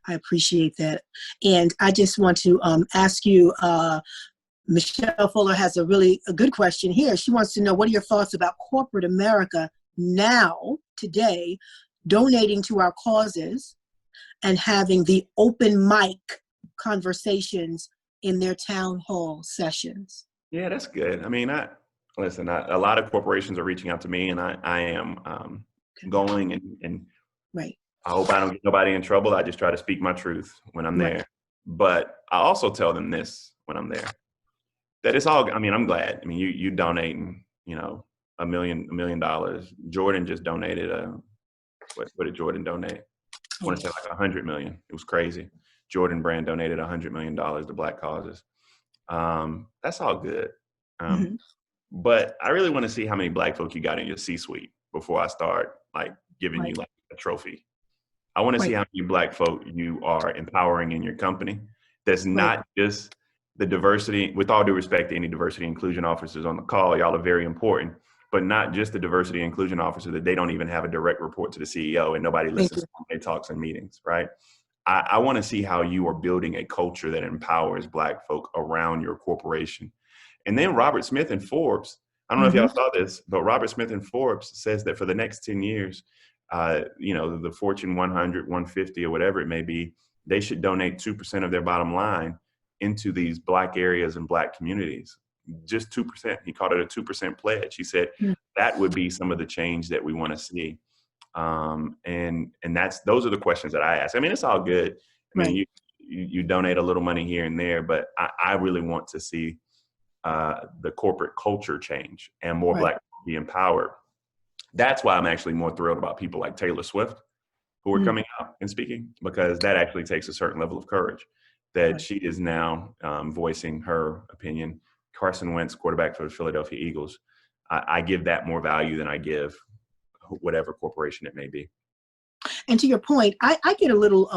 I appreciate that. And I just want to ask you, Michelle Fuller has a good question here. She wants to know, what are your thoughts about corporate America now, today, donating to our causes and having the open mic conversations in their town hall sessions? Yeah, that's good. I mean, a lot of corporations are reaching out to me, and I am going and right. I hope I don't get nobody in trouble. I just try to speak my truth when I'm there. But I also tell them this when I'm there, that it's all, I mean, I'm glad. I mean, you donating, $1 million. Jordan just donated what did Jordan donate? I want to say like 100 million. It was crazy. Jordan Brand donated $100 million to black causes. That's all good. But I really want to see how many black folk you got in your C-suite before I start like giving you like a trophy. I want to see how many black folk you are empowering in your company. That's not just the diversity, with all due respect to any diversity inclusion officers on the call, y'all are very important, but not just the diversity inclusion officer that they don't even have a direct report to the CEO and nobody listens to their talks and meetings, right? I want to see how you are building a culture that empowers black folk around your corporation. And then Robert Smith and Forbes, I don't know if y'all saw this, but Robert Smith and Forbes says that for the next 10 years, the Fortune 100, 150 or whatever it may be, they should donate 2% of their bottom line into these black areas and black communities. Just 2%. He called it a 2% pledge. He said that would be some of the change that we want to see. And those are the questions that I ask. I mean, it's all good. I mean, you donate a little money here and there, but I really want to see the corporate culture change and more Black people be empowered. That's why I'm actually more thrilled about people like Taylor Swift, who are coming out and speaking, because that actually takes a certain level of courage that she is now voicing her opinion. Carson Wentz, quarterback for the Philadelphia Eagles, I give that more value than I give whatever corporation it may be. And to your point, I get a little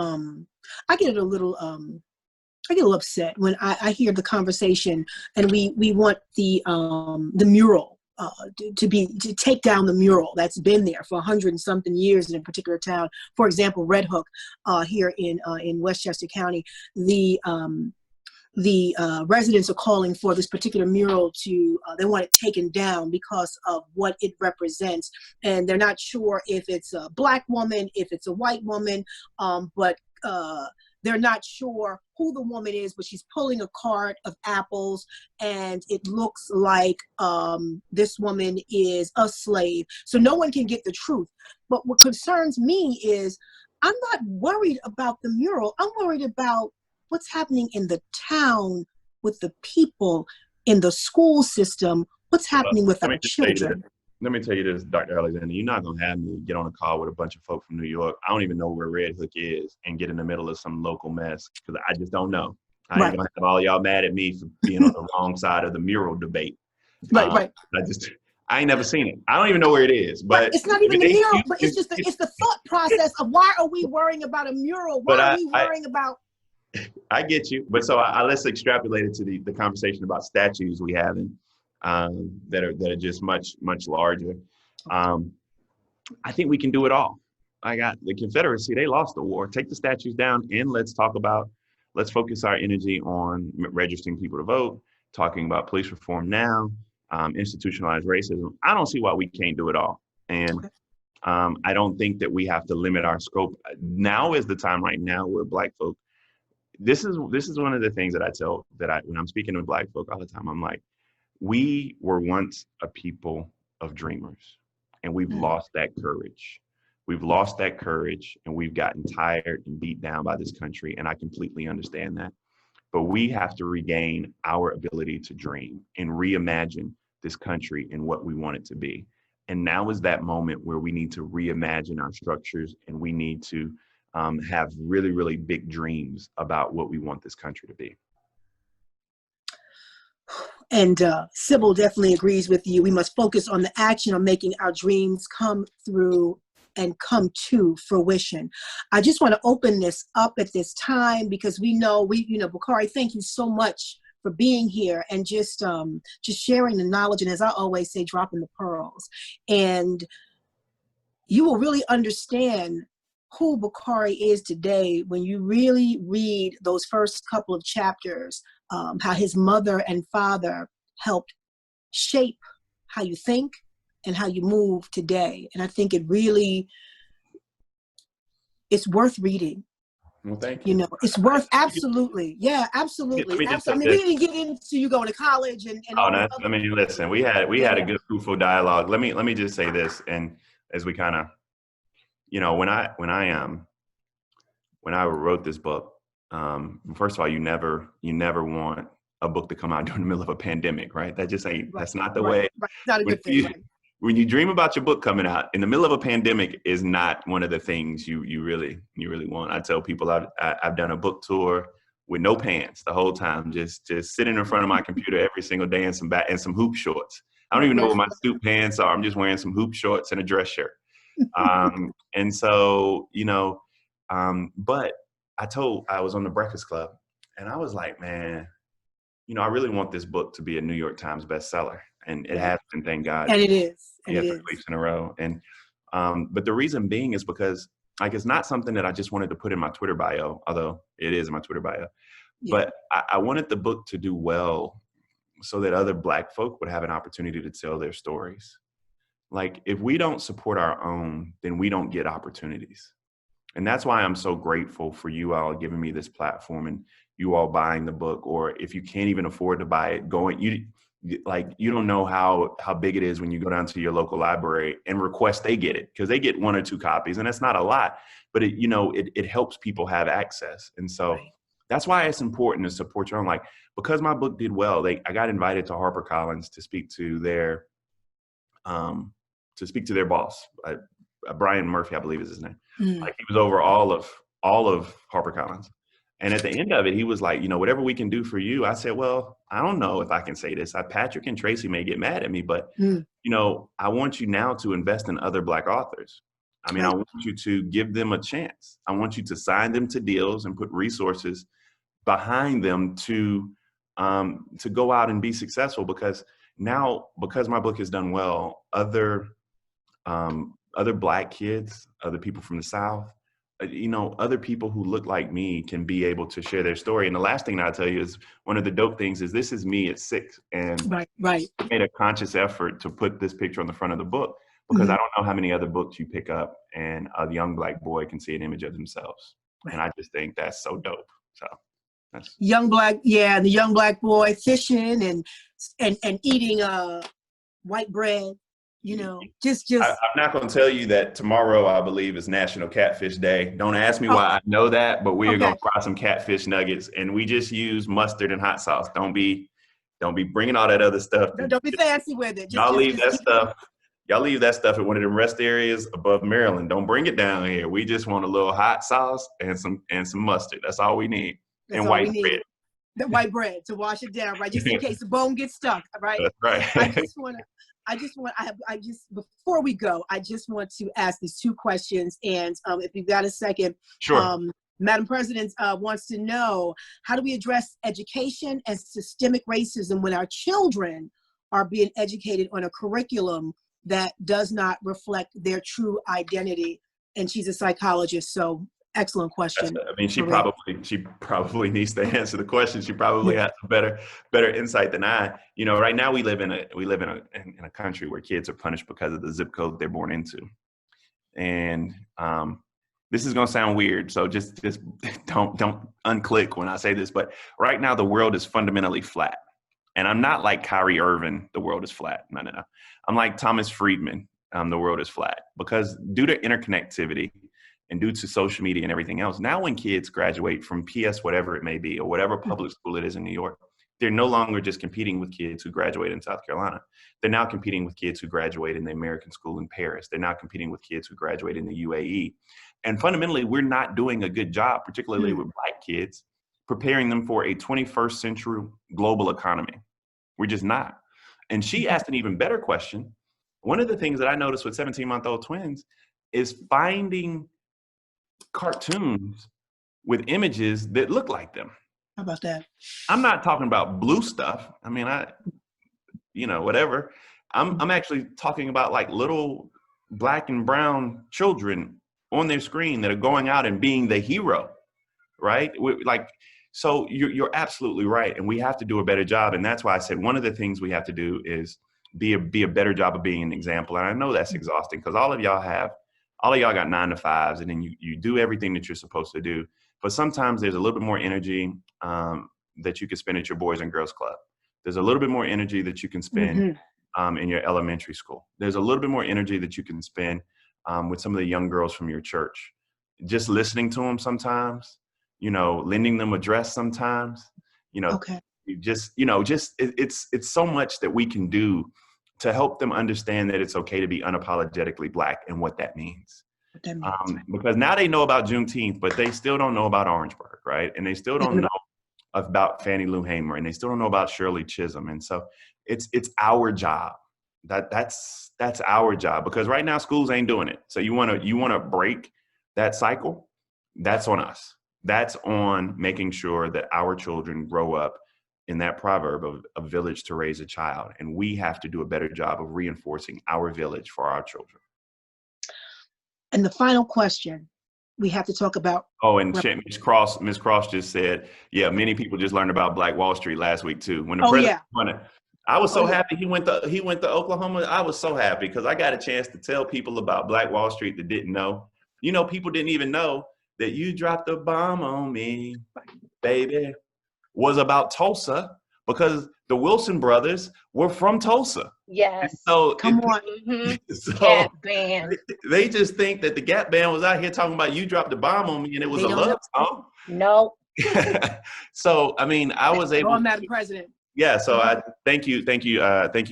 upset when I hear the conversation and we want the mural to take down the mural that's been there for 100 and something years in a particular town. For example, Red Hook here in Westchester County, the residents are calling for this particular mural they want it taken down because of what it represents. And they're not sure if it's a Black woman, if it's a white woman, but they're not sure who the woman is, but she's pulling a cart of apples, and it looks like this woman is a slave. So no one can get the truth. But what concerns me is I'm not worried about the mural. I'm worried about what's happening in the town with the people, in the school system, what's happening with our children. Let me tell you this, Dr. Alexander, you're not going to have me get on a call with a bunch of folk from New York. I don't even know where Red Hook is and get in the middle of some local mess because I just don't know. I ain't going to have all y'all mad at me for being on the wrong side of the mural debate. I ain't never seen it. I don't even know where it is. But it's not even the mural, but it's just it's the thought process of why are we worrying about a mural? Why are we worrying about... I get you. But so let's extrapolate it to the conversation about statues we have that are just much larger. I think we can do it all. I got the Confederacy, they lost the war. Take the statues down and let's focus our energy on registering people to vote, talking about police reform now, institutionalized racism. I don't see why we can't do it all. And I don't think that we have to limit our scope. Now is the time right now where Black folk, this is one of the things that when I'm speaking to Black folk all the time, I'm like, we were once a people of dreamers, and we've lost that courage. We've lost that courage, and we've gotten tired and beat down by this country, and I completely understand that. But we have to regain our ability to dream and reimagine this country and what we want it to be. And now is that moment where we need to reimagine our structures, and we need to have really, really big dreams about what we want this country to be. And Sybil definitely agrees with you. We must focus on the action on making our dreams come through and come to fruition. I just want to open this up at this time because we know, Bakari, thank you so much for being here and just sharing the knowledge. And as I always say, dropping the pearls. And you will really understand who Bakari is today when you really read those first couple of chapters, how his mother and father helped shape how you think and how you move today. And I think it's worth reading. Well, thank you. You know, it's worth, absolutely. Yeah, absolutely. I mean, we didn't get into you going to college and oh, no, I mean, listen, we had a good, fruitful dialogue. Let me just say this, and as we kind of, when I wrote this book, first of all, you never want a book to come out during the middle of a pandemic, right? That just ain't, that's not the way. Right. Not a good thing, right? When you dream about your book coming out in the middle of a pandemic is not one of the things you really want. I tell people I've done a book tour with no pants the whole time, just sitting in front of my computer every single day and some hoop shorts. I don't even know what my suit pants are. I'm just wearing some hoop shorts and a dress shirt. And so, but I was on the Breakfast Club and I was like, man, I really want this book to be a New York Times bestseller. And it has been, thank God. And it is. Yeah, 3 weeks in a row. And but the reason being is because it's not something that I just wanted to put in my Twitter bio, although it is in my Twitter bio. Yeah. But I wanted the book to do well so that other Black folk would have an opportunity to tell their stories. Like, if we don't support our own, then we don't get opportunities. And that's why I'm so grateful for you all giving me this platform and you all buying the book, or if you can't even afford to buy it, like, you don't know how big it is when you go down to your local library and request they get it, because they get 1 or 2 copies, and that's not a lot, but it helps people have access. And so that's why it's important to support your own. Like, because my book did well, I got invited to HarperCollins to speak to their boss, Brian Murphy, I believe is his name. Like, he was over all of HarperCollins. And at the end of it, he was like, whatever we can do for you. I said, well, I don't know if I can say this. Patrick and Tracy may get mad at me, but, I want you now to invest in other Black authors. I mean, I want you to give them a chance. I want you to sign them to deals and put resources behind them to go out and be successful. Because now, because my book has done well, other Black kids, other people from the South, other people who look like me can be able to share their story. And the last thing I'll tell you is, one of the dope things is, this is me at 6. And I made a conscious effort to put this picture on the front of the book, because I don't know how many other books you pick up and a young Black boy can see an image of themselves. And I just think that's so dope. So that's the young Black boy fishing and eating white bread. Just. I'm not going to tell you that tomorrow, I believe, is National Catfish Day. Don't ask me why I know that, but we are going to fry some catfish nuggets, and we just use mustard and hot sauce. Don't be bringing all that other stuff. Don't be fancy with it. Y'all leave that stuff at one of them rest areas above Maryland. Don't bring it down here. We just want a little hot sauce and some mustard. That's all we need. And white bread. The white bread to wash it down, right? Just in case the bone gets stuck, right? That's right. Before we go, I just want to ask these 2 questions. And if you've got a second, sure. Madam President wants to know, how do we address education and systemic racism when our children are being educated on a curriculum that does not reflect their true identity? And she's a psychologist, so excellent question. I mean, she probably needs to answer the question. She probably has a better insight than I. Right now we live in a country where kids are punished because of the zip code they're born into. And this is going to sound weird, so just don't unclick when I say this. But right now the world is fundamentally flat. And I'm not like Kyrie Irving, the world is flat. No. I'm like Thomas Friedman, the world is flat. Because due to interconnectivity, and due to social media and everything else, now when kids graduate from PS, whatever it may be, or whatever public school it is in New York, they're no longer just competing with kids who graduate in South Carolina. They're now competing with kids who graduate in the American school in Paris. They're now competing with kids who graduate in the UAE. And fundamentally, we're not doing a good job, particularly with Black kids, preparing them for a 21st century global economy. We're just not. And she asked an even better question. One of the things that I noticed with 17-month-old twins is finding cartoons with images that look like them. How about that? I'm not talking about blue stuff. I mean, whatever. I'm actually talking about like little Black and brown children on their screen that are going out and being the hero, right? So you're absolutely right. And we have to do a better job. And that's why I said one of the things we have to do is be a better job of being an example. And I know that's exhausting, because all of y'all got 9 to 5s, and then you do everything that you're supposed to do. But sometimes there's a little bit more energy that you can spend at your Boys and Girls Club. There's a little bit more energy that you can spend in your elementary school. There's a little bit more energy that you can spend with some of the young girls from your church. Just listening to them sometimes, lending them a dress sometimes, it's so much that we can do to help them understand that it's okay to be unapologetically Black and what that means. Because now they know about Juneteenth, but they still don't know about Orangeburg, right? And they still don't know about Fannie Lou Hamer, and they still don't know about Shirley Chisholm. And so it's our job. That's our job, because right now schools ain't doing it. So you want to break that cycle? That's on us. That's on making sure that our children grow up in that proverb of a village to raise a child. And we have to do a better job of reinforcing our village for our children. And the final question we have to talk about. Oh, and Ms. Cross just said, yeah, many people just learned about Black Wall Street last week too. When the president won it, I was so happy he went to Oklahoma. I was so happy because I got a chance to tell people about Black Wall Street that didn't know. People didn't even know that You Dropped a Bomb on Me, baby, was about Tulsa, because the Wilson brothers were from Tulsa. Yes. So, Come on. so Gap Band. they just think that the Gap Band was out here talking about you dropped the bomb on me and it was They a don't love song. No. So, I mean, I was able I'm Madam President. Yeah, so I thank you,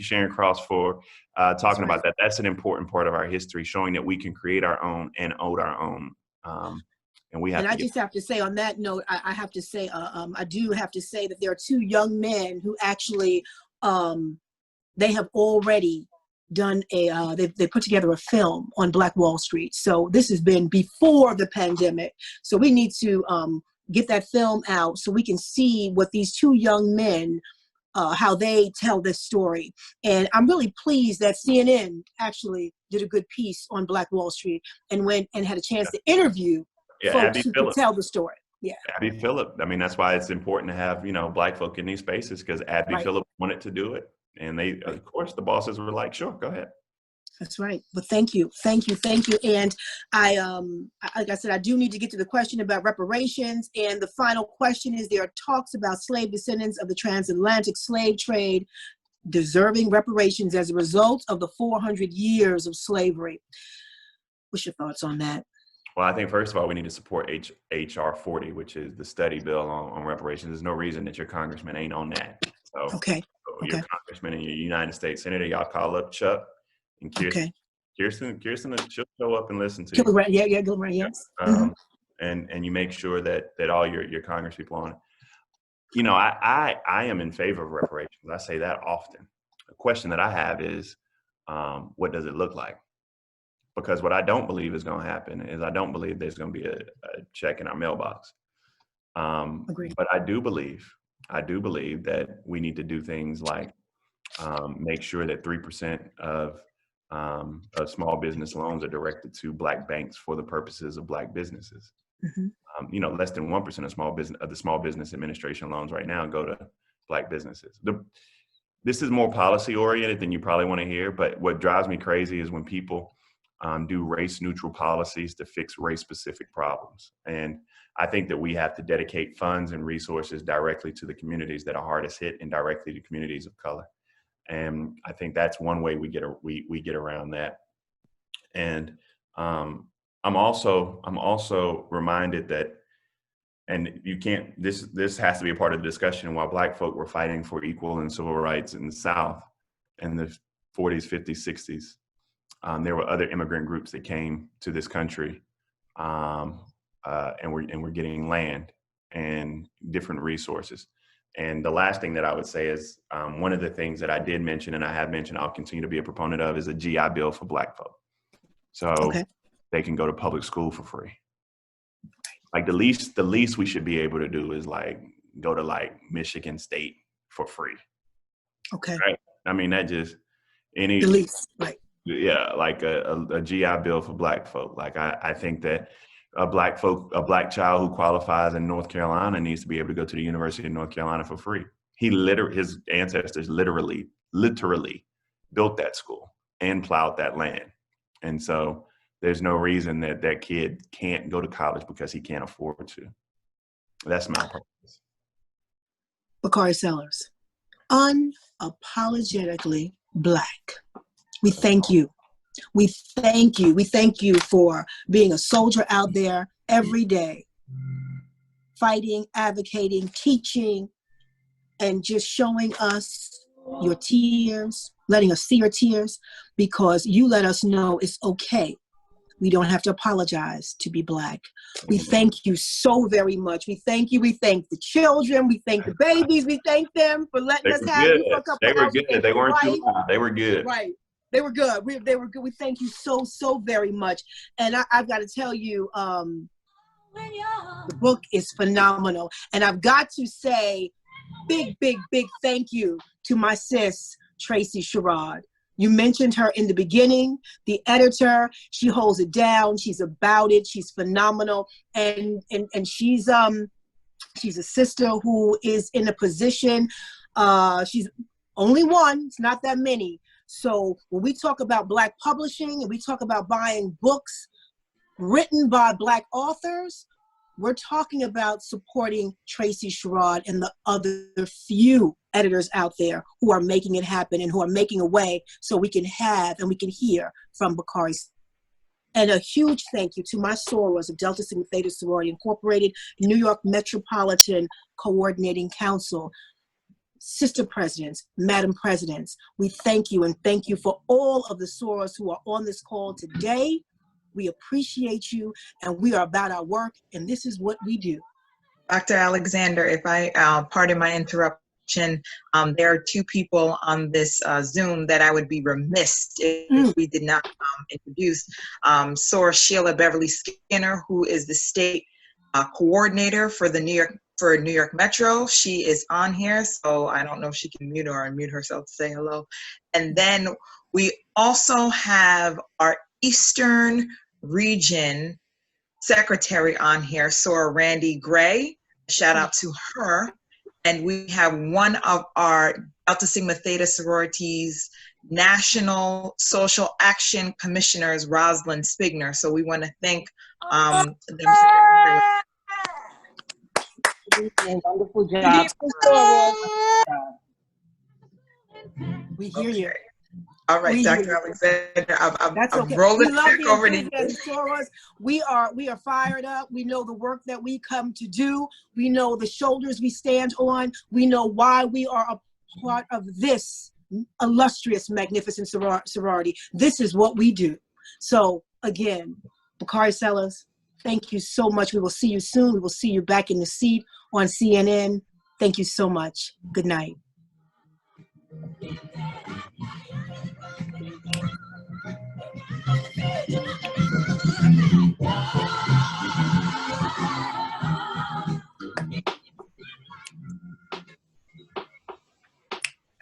Sharon Cross, for talking about that. That's an important part of our history, showing that we can create our own and own our own. And we have. And I just have to say, on that note, I have to say, I do have to say that there are two young men who actually, they have already done they put together a film on Black Wall Street. So this has been before the pandemic. So we need to get that film out so we can see what these two young men, how they tell this story. And I'm really pleased that CNN actually did a good piece on Black Wall Street and went and had a chance to interview folks Abby who Phillip. could tell the story. Yeah. Abby Phillip. I mean, that's why it's important to have, Black folk in these spaces, because Abby Phillip wanted to do it. And they, of course, the bosses were like, sure, go ahead. That's right. But thank you. And I, like I said, I do need to get to the question about reparations. And the final question is, there are talks about slave descendants of the transatlantic slave trade deserving reparations as a result of the 400 years of slavery. What's your thoughts on that? Well, I think first of all, we need to support HR 40, which is the study bill on reparations. There's no reason that your congressman ain't on that. So, your congressman and your United States senator, y'all call up Chuck and Kirsten. Kirsten, she'll show up and listen to you. Gillibrand, yes. And you make sure that all your Congress people on it. I am in favor of reparations. I say that often. The question that I have is, what does it look like? Because what I don't believe is going to happen is I don't believe there's going to be a check in our mailbox. Agreed. But I do believe that we need to do things like make sure that 3% of small business loans are directed to Black banks for the purposes of Black businesses. Less than 1% of the Small Business Administration loans right now go to Black businesses. This is more policy oriented than you probably want to hear, but what drives me crazy is when people do race neutral policies to fix race specific problems. And I think that we have to dedicate funds and resources directly to the communities that are hardest hit and directly to communities of color. And I think that's one way we get around that. And I'm also reminded that, and you can't, this has to be a part of the discussion, while Black folk were fighting for equal and civil rights in the South in the 40s, 50s, 60s. There were other immigrant groups that came to this country and we're getting land and different resources. And the last thing that I would say is one of the things that I did mention, and I have mentioned, I'll continue to be a proponent of, is a GI Bill for Black folk. So they can go to public school for free. Like the least we should be able to do is like go to like Michigan State for free. Okay. Right. I mean, that just The least, right. Yeah, like a GI Bill for Black folk. Like I think that a Black child who qualifies in North Carolina needs to be able to go to the University of North Carolina for free. His ancestors literally built that school and plowed that land. And so there's no reason that kid can't go to college because he can't afford to. That's my purpose. BAKARI Sellers, unapologetically Black. We thank you. We thank you. We thank you for being a soldier out there every day, fighting, advocating, teaching, and just showing us your tears, letting us see your tears, because you let us know it's okay. We don't have to apologize to be Black. We thank you so very much. We thank you. We thank the children. We thank the babies. We thank them for letting us have you for a couple They were hours. good. They weren't too long. They were good. Right. They were good. They were good. We thank you so, so very much. And I've got to tell you, the book is phenomenal. And I've got to say big thank you to my sis, Tracy Sherrod. You mentioned her in the beginning, the editor. She holds it down. She's about it. She's phenomenal. And she's a sister who is in a position, she's only one, it's not that many. So when we talk about Black publishing and we talk about buying books written by Black authors, we're talking about supporting Tracy Sherrod and the other few editors out there who are making it happen and who are making a way so we can have and we can hear from BAKARI. And a huge thank you to my sorors of Delta Sigma Theta Sorority Incorporated, New York Metropolitan Coordinating Council, sister presidents, madam presidents. We thank you, and thank you for all of the sorors who are on this call today. We appreciate you, and we are about our work, and this is what we do. Dr. Alexander, if I pardon my interruption, there are two people on this Zoom that I would be remiss if we did not introduce. Soror Sheila Beverly Skinner, who is the state coordinator for the New York Metro. She is on here, so I don't know if she can mute or unmute herself to say hello. And then we also have our Eastern Region Secretary on here, Soror Randy Gray. Shout out to her. And we have one of our Delta Sigma Theta sororities National Social Action Commissioners, Rosalind Spigner. So we want to thank them. Wonderful job. We hear you. All right, Dr. Alexander, I'm rolling back over to you. We are fired up. We know the work that we come to do. We know the shoulders we stand on. We know why we are a part of this illustrious, magnificent sorority. This is what we do. So again, BAKARI Sellers, thank you so much. We will see you soon. We will see you back in the seat on CNN. Thank you so much. Good night.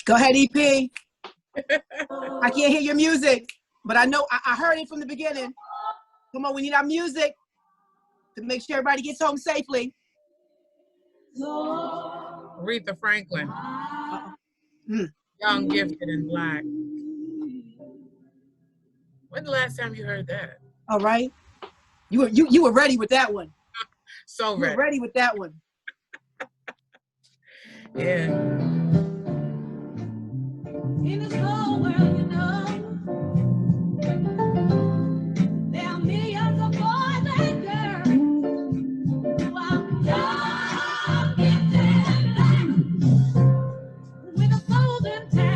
Go ahead, EP. I can't hear your music, but I know I heard it from the beginning. Come on, we need our music to make sure everybody gets home safely. Aretha Franklin. Young, Gifted, and Black. When the last time you heard that? All right. You were ready with that one. So ready. You were ready with that one. Yeah.